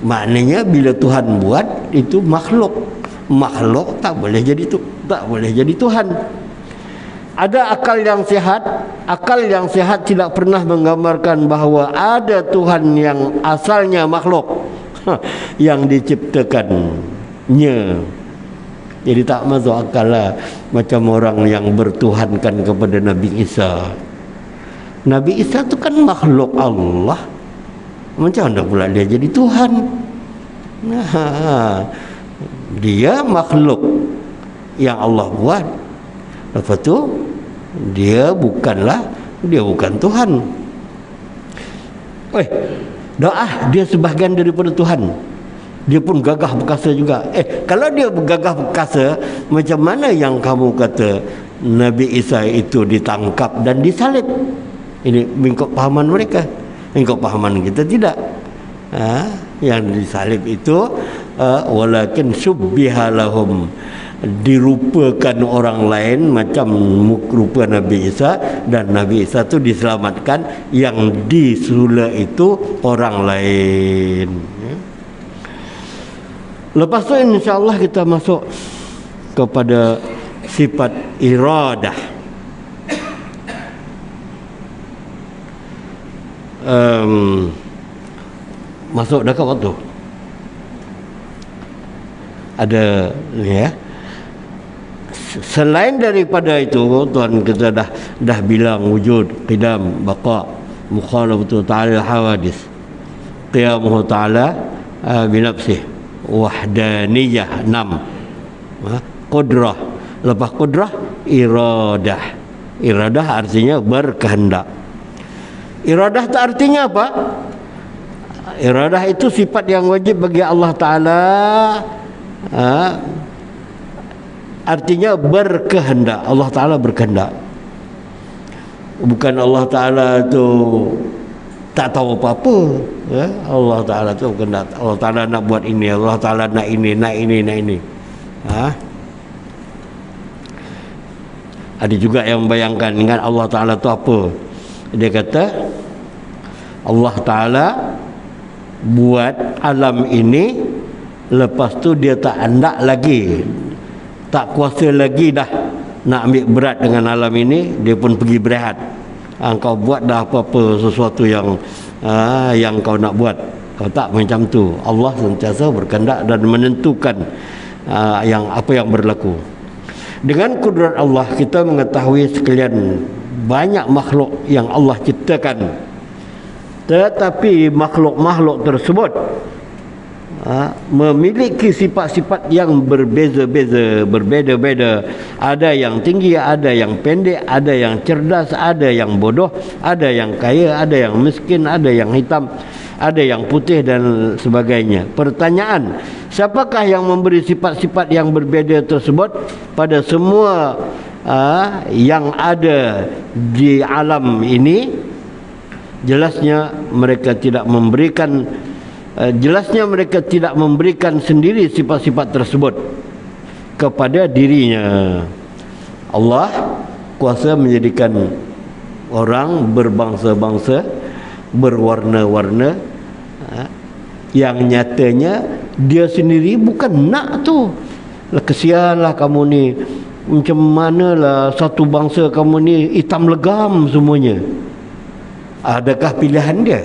Maknanya bila Tuhan buat itu makhluk tak boleh jadi Tuhan. Ada akal yang sihat tidak pernah menggambarkan bahawa ada Tuhan yang asalnya makhluk yang diciptakannya. Jadi tak masuk akal lah macam orang yang bertuhankan kepada Nabi Isa. Nabi Isa tu kan makhluk Allah. Macam mana pula dia jadi Tuhan? Dia makhluk yang Allah buat. Lepas tu dia bukan Tuhan. Dia sebahagian daripada Tuhan. Dia pun gagah perkasa juga. Kalau dia gagah perkasa, macam mana yang kamu kata Nabi Isa itu ditangkap dan disalib? Ini mengikut pahaman mereka. Mengikut pahaman kita tidak. Yang disalib itu walakin syubbiha lahum, dirupakan orang lain macam rupa Nabi Isa, dan Nabi Isa itu diselamatkan, yang disula itu orang lain. Lepas tu insya-Allah kita masuk kepada sifat iradah. Masuk dekat waktu ada ni, ya. Selain daripada itu, Tuhan kita dah bilang wujud, qidam, baqa, mukhalafatu ta'ala hawadis, qiyamuhu ta'ala binafsih. wahdaniyah 6. Qudrah, lepas qudrah iradah. Iradah artinya berkehendak. Iradah itu artinya apa? Iradah itu sifat yang wajib bagi Allah Ta'ala. Artinya berkehendak. Allah Ta'ala berkehendak. Bukan Allah Ta'ala tu tak tahu apa-apa, ya? Allah Ta'ala tu berkehendak. Allah Ta'ala nak buat ini, Allah Ta'ala nak ini, nak ini, nak ini. Ada juga yang membayangkan dengan Allah Ta'ala tu apa. Dia kata Allah Ta'ala buat alam ini, lepas tu dia tak hendak lagi, tak kuasa lagi dah nak ambil berat dengan alam ini, dia pun pergi berehat. Kau buat dah apa-apa sesuatu yang kau nak buat. Kau tak macam tu. Allah sentiasa berkehendak dan menentukan apa yang berlaku. Dengan kudrat Allah kita mengetahui sekalian banyak makhluk yang Allah ciptakan. Tetapi makhluk-makhluk tersebut memiliki sifat-sifat yang berbeza-beza, berbeza-beza. Ada yang tinggi, ada yang pendek, ada yang cerdas, ada yang bodoh, ada yang kaya, ada yang miskin, ada yang hitam, ada yang putih dan sebagainya. Pertanyaan, siapakah yang memberi sifat-sifat yang berbeza tersebut pada semua yang ada di alam ini? Jelasnya mereka tidak memberikan sendiri sifat-sifat tersebut kepada dirinya. Allah kuasa menjadikan orang berbangsa-bangsa, berwarna-warna, yang nyatanya dia sendiri bukan nak tu. Kesianlah kamu ni, macam manalah satu bangsa kamu ni hitam legam semuanya. Adakah pilihan dia?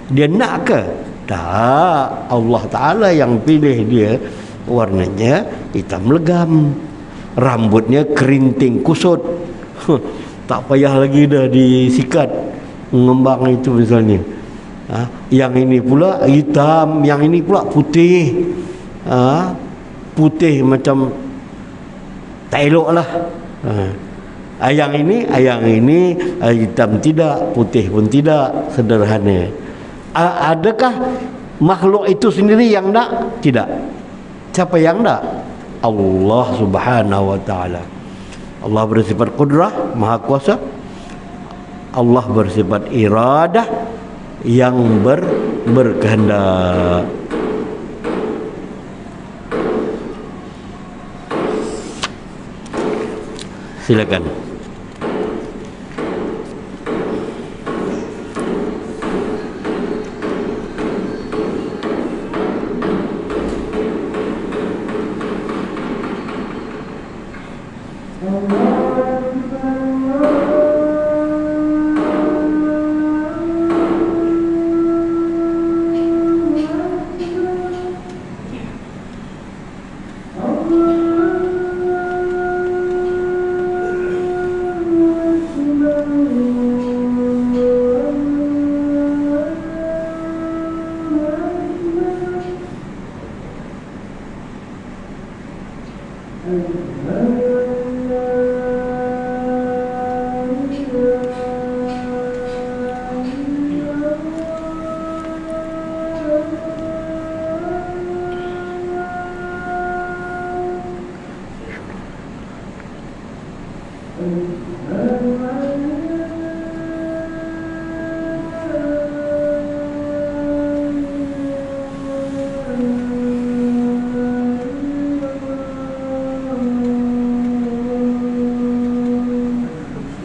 Dia nak ke? Tak. Allah Ta'ala yang pilih dia warnanya hitam legam, rambutnya kerinting kusut. Tak payah lagi dah disikat mengembang itu misalnya. Yang ini pula hitam, yang ini pula putih. Putih macam tak elok lah. Yang ini hitam tidak, putih pun tidak, sederhana. Adakah makhluk itu sendiri yang nak? Tidak. Siapa yang nak? Allah Subhanahu wa ta'ala. Allah bersifat qudrah, maha kuasa. Allah bersifat iradah, yang berkehendak. Silakan.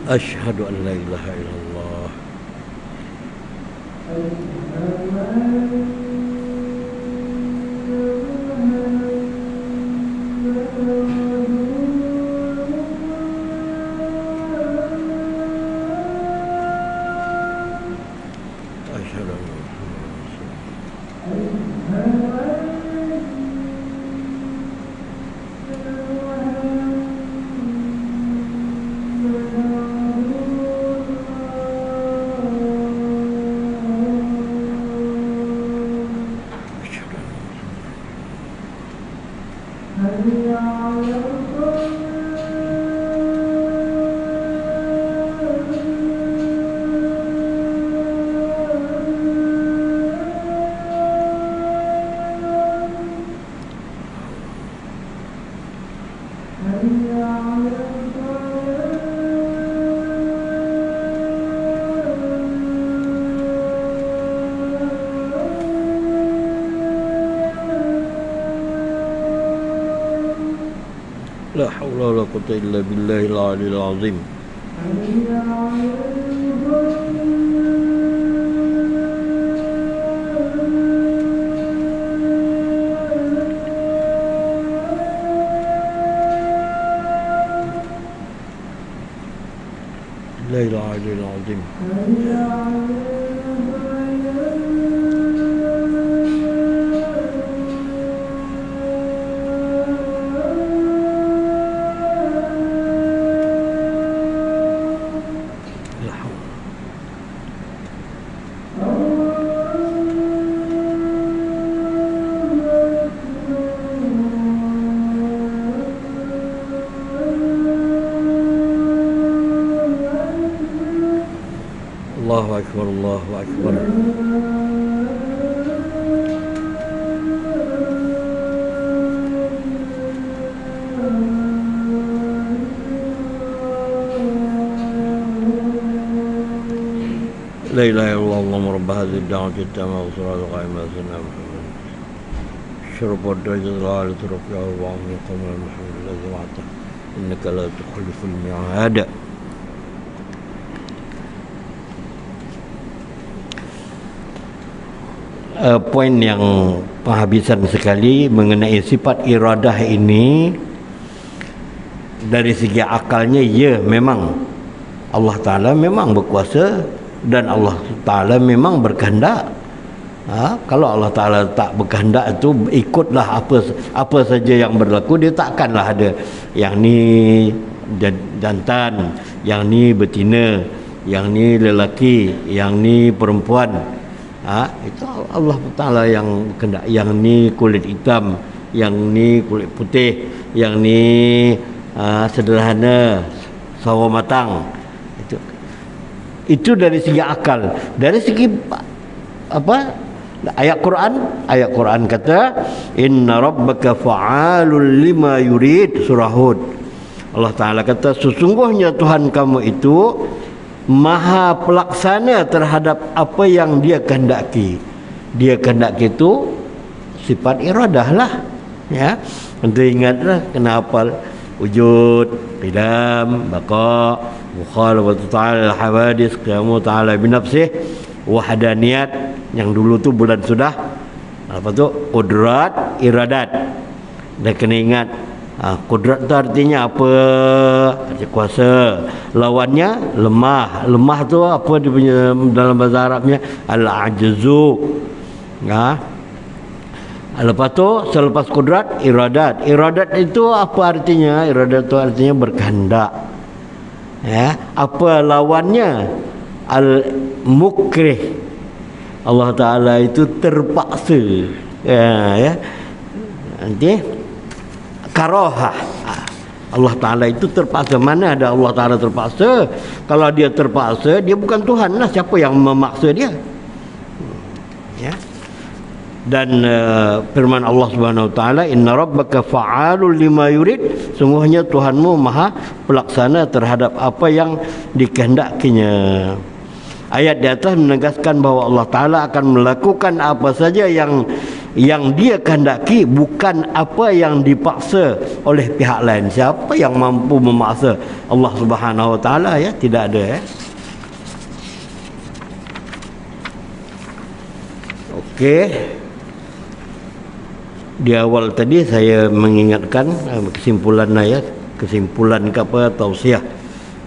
Asyhadu an la ilaha illallah. Asyhadu an la La haula wala quwwata illa billahil aliyil azim. Billahil aliyil azim. Allahu akbar, Allahu akbar. La ilaha illallah Allahumma rabb hadhihi ad-da'wati at-tammah wa salatu qa'imah sayyidina Muhammad. Syurub ad-dajjal la turfi'a wa min qawmi Muhammad alladhi wa'ata innaka la tukhliful mi'ad. Poin yang penghabisan sekali mengenai sifat iradah ini, dari segi akalnya ya memang Allah Ta'ala memang berkuasa dan Allah Ta'ala memang berkehendak. Kalau Allah Ta'ala tak berkehendak itu ikutlah apa saja yang berlaku, dia takkanlah ada yang ni jantan, yang ni betina, yang ni lelaki, yang ni perempuan. Itu Allah Ta'ala yang berkehendak. Yang ni kulit hitam, yang ni kulit putih, yang ni sederhana, sawo matang. Itu dari segi akal. Dari segi ayat Quran kata inna rabbaka fa'alul lima yurid, surah Hud. Allah Ta'ala kata sesungguhnya Tuhan kamu itu maha pelaksana terhadap apa yang dia kehendaki. Dia kehendaki itu sifat iradah lah, ya. Untuk ingatlah kenapa wujud, qidam, baqa, mukhalafatu ta'ala al-hawadis, qiyamu ta'ala binafsih, wahdaniyat yang dulu tu bulan sudah. Apa tu? Qudrat, iradat. Dan kena ingat kudrat tu artinya apa? Arti kuasa. Lawannya lemah. Lemah tu apa dia punya dalam bahasa Arabnya? Al-ajzu. Lepas tu selepas kudrat, iradat. Iradat itu apa artinya? Iradat itu artinya berkehendak. Ya, apa lawannya? Al-mukrih. Allah Ta'ala itu terpaksa. Ya. Nanti karohah. Allah Ta'ala itu terpaksa. Mana ada Allah Ta'ala terpaksa? Kalau dia terpaksa, dia bukan Tuhan lah. Siapa yang memaksa dia? Ya. Dan firman Allah Subhanahu Wa Ta'ala, inna rabbaka fa'alul lima yurid, sungguhnya Tuhanmu maha pelaksana terhadap apa yang dikehendakinya. Ayat di atas menegaskan bahawa Allah Ta'ala akan melakukan apa saja yang dia kehendaki, bukan apa yang dipaksa oleh pihak lain. Siapa yang mampu memaksa Allah Subhanahu Wa Ta'ala? Ya, tidak ada. Okey. Di awal tadi saya mengingatkan kesimpulan ayat, kesimpulan ke apa, tausiah,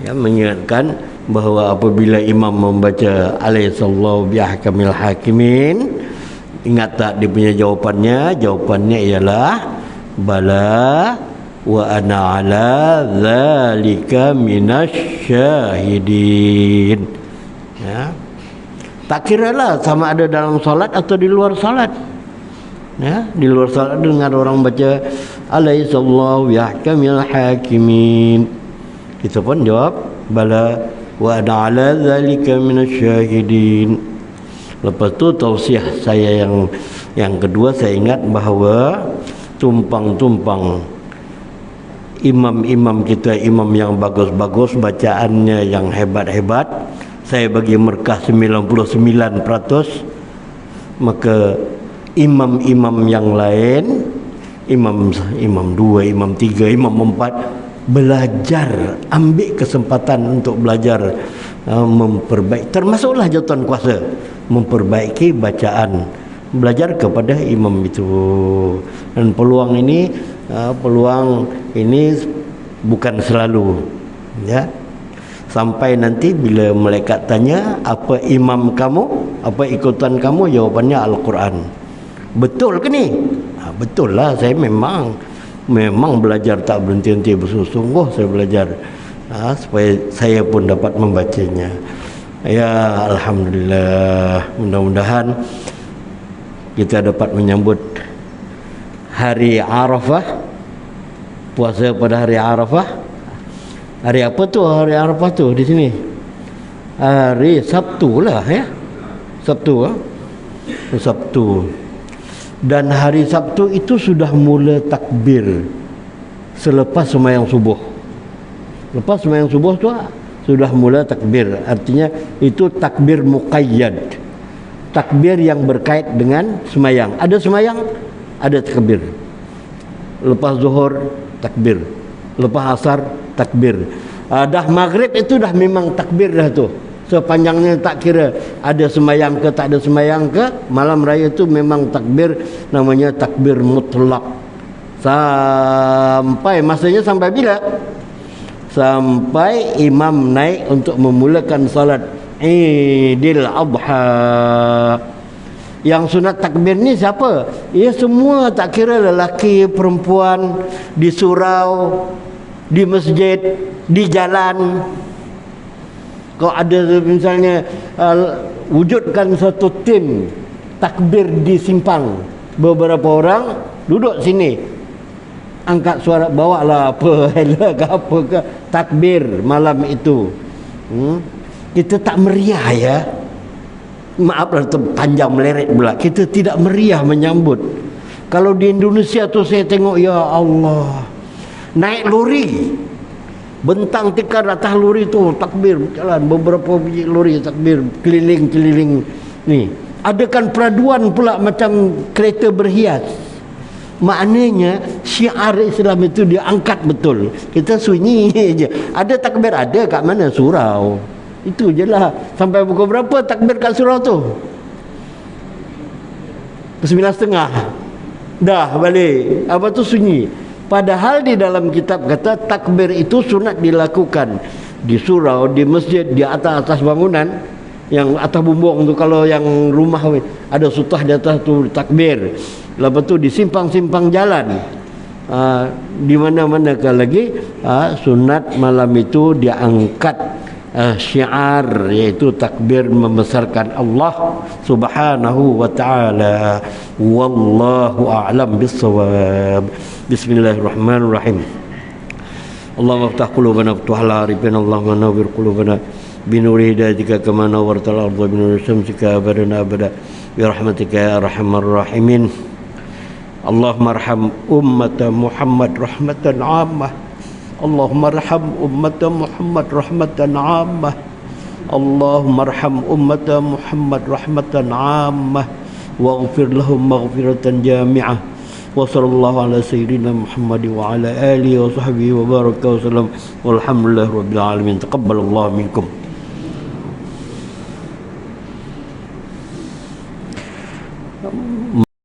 ya, mengingatkan bahawa apabila imam membaca alaihissallahu biahkamil hakimin, ingat tak dia punya jawapannya? Jawapannya ialah bala wa ana ala zalika minasyahidin. Ya. Tak kiralah sama ada dalam solat atau di luar solat. Ya, di luar solat dengar orang baca Alaihissallahu yahkamil hakimin. Kita pun jawab, bala wa ana ala zalika minasyahidin. Lepas tu tausiah saya yang kedua, saya ingat bahawa tumpang-tumpang imam-imam kita, imam yang bagus-bagus, bacaannya yang hebat-hebat, saya bagi markah 99%. Maka imam-imam yang lain, imam 2, imam 3, imam 4, belajar, ambil kesempatan untuk belajar, memperbaiki, termasuklah jawatan kuasa, memperbaiki bacaan, belajar kepada imam itu. Dan peluang ini bukan selalu, ya. Sampai nanti bila malaikat tanya, apa imam kamu, apa ikutan kamu, jawapannya Al-Quran. Betul ke ni? Betul lah, saya memang belajar tak berhenti-henti, bersungguh-sungguh saya belajar, supaya saya pun dapat membacanya. Ya, alhamdulillah, mudah-mudahan kita dapat menyambut hari Arafah, puasa pada hari Arafah. Hari apa tu hari Arafah tu di sini? Hari Sabtu lah, ya. Sabtu. Dan hari Sabtu itu sudah mula takbir selepas sembahyang subuh. Lepas sembahyang subuh tu sudah mula takbir. Artinya itu takbir muqayyad, takbir yang berkait dengan sembahyang. Ada sembahyang, ada takbir. Lepas zuhur takbir, lepas asar takbir. Dah maghrib itu dah memang takbir dah tu. Sepanjangnya tak kira ada sembahyang ke tak ada sembahyang ke, malam raya tu memang takbir, namanya takbir mutlak. Sampai masanya sampai bila? Sampai imam naik untuk memulakan salat Idul Adha. Yang sunat takbir ni siapa? Ya, semua, tak kira lelaki, perempuan, di surau, di masjid, di jalan. Kalau ada misalnya wujudkan satu tim takbir di simpang, beberapa orang duduk sini, angkat suara, bawalah apa hela ke apa ke, takbir malam itu. Kita tak meriah, ya. Maaflah panjang meleret pula, kita tidak meriah menyambut. Kalau di Indonesia tu saya tengok, ya Allah, naik lori, bentang tikar atas lori tu takbir jalan, beberapa biji lori takbir keliling-keliling ni. Adakan peraduan pula macam kereta berhias. Maknanya syiar Islam itu dia angkat betul. Kita sunyi je. Ada takbir, ada kat mana? Surau. Itu je lah. Sampai pukul berapa takbir kat surau tu? 9:30 dah balik. Apa tu sunyi. Padahal di dalam kitab kata takbir itu sunat dilakukan di surau, di masjid, di atas bangunan, yang atas bumbung tu. Kalau yang rumah ada sutah di atas tu takbir. Lepas tu di simpang-simpang jalan, di mana-mana lagi, sunat malam itu diangkat syiar, yaitu takbir membesarkan Allah Subhanahu wa ta'ala. Wallahu a'lam bis-shawab. Bismillahirrahmanirrahim. Allahumma iftah qulubana futuhal arifin, Allahumma nawwir qulubana binuri hidayatika kama nawwartal arda binuri syamsika abadan abada bi rahmatika ya arhamar rahimin. Allahumma arham ummata Muhammad rahmatan 'ammah. Allahumma arham ummata Muhammad rahmatan 'ammah. Allahumma arham ummata Muhammad rahmatan 'ammah waghfir lahum maghfiratan jami'ah. Wa sallallahu ala sayyidina Muhammad wa ala alihi wa sahbihi wa baraka wa sallam. Walhamdulillahi rabbil alamin. Taqabbalallahu minkum.